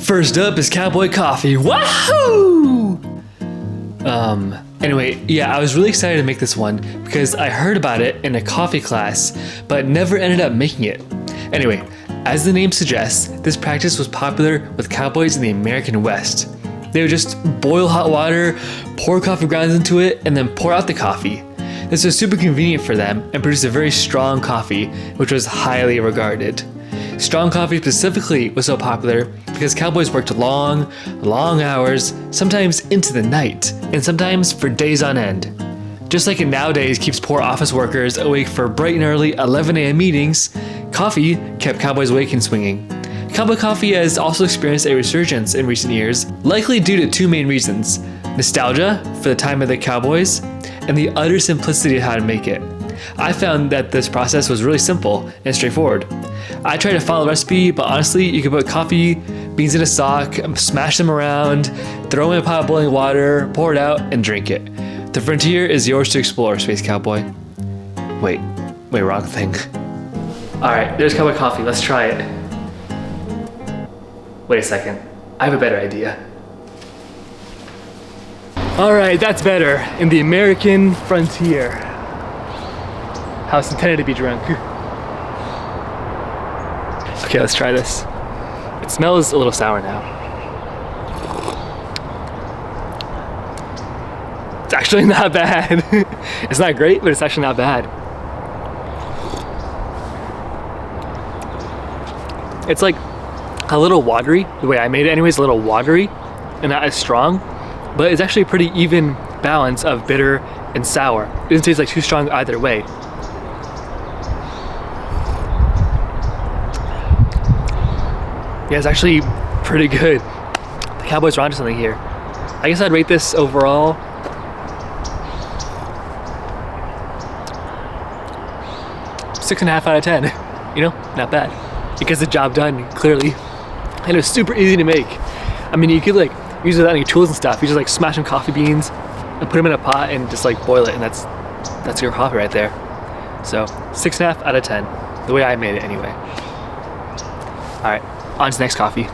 First up is Cowboy coffee. Wahoo! Anyway, yeah, I was really excited to make this one because I heard about it in a coffee class, but never ended up making it. Anyway, as the name suggests, this practice was popular with cowboys in the American West. They would just boil hot water, pour coffee grounds into it, and then pour out the coffee. This was super convenient for them and produced a very strong coffee, which was highly regarded. Strong coffee specifically was so popular because cowboys worked long hours, sometimes into the night, and sometimes for days on end. Just like it nowadays keeps poor office workers awake for bright and early 11 a.m. meetings, coffee kept cowboys awake and swinging. Cowboy coffee has also experienced a resurgence in recent years, likely due to two main reasons: nostalgia for the time of the cowboys, and the utter simplicity of how to make it. I found that this process was really simple and straightforward. I tried to follow the recipe, but honestly, you could put coffee beans in a stock, smash them around, throw in a pot of boiling water, pour it out, and drink it. The frontier is yours to explore, Space Cowboy. Wait, wrong thing. Alright, there's Cowboy coffee, let's try it. Wait a second, I have a better idea. Alright, that's better. In the American frontier. How it's intended to be drunk. Okay, let's try this. It smells a little sour now. It's actually not bad. It's not great, but it's actually not bad. It's like a little watery, the way I made it anyways, a little watery and not as strong, but it's actually a pretty even balance of bitter and sour. It doesn't taste like too strong either way. Yeah, it's actually pretty good. The Cowboys are onto something here. I guess I'd rate this overall 6.5 out of 10. You know, not bad. It gets the job done, clearly. And it was super easy to make. I mean, you could like use it without any tools and stuff. You just like smash some coffee beans and put them in a pot and just like boil it, and that's your coffee right there. So 6.5 out of 10, the way I made it anyway. All right. On to the next coffee.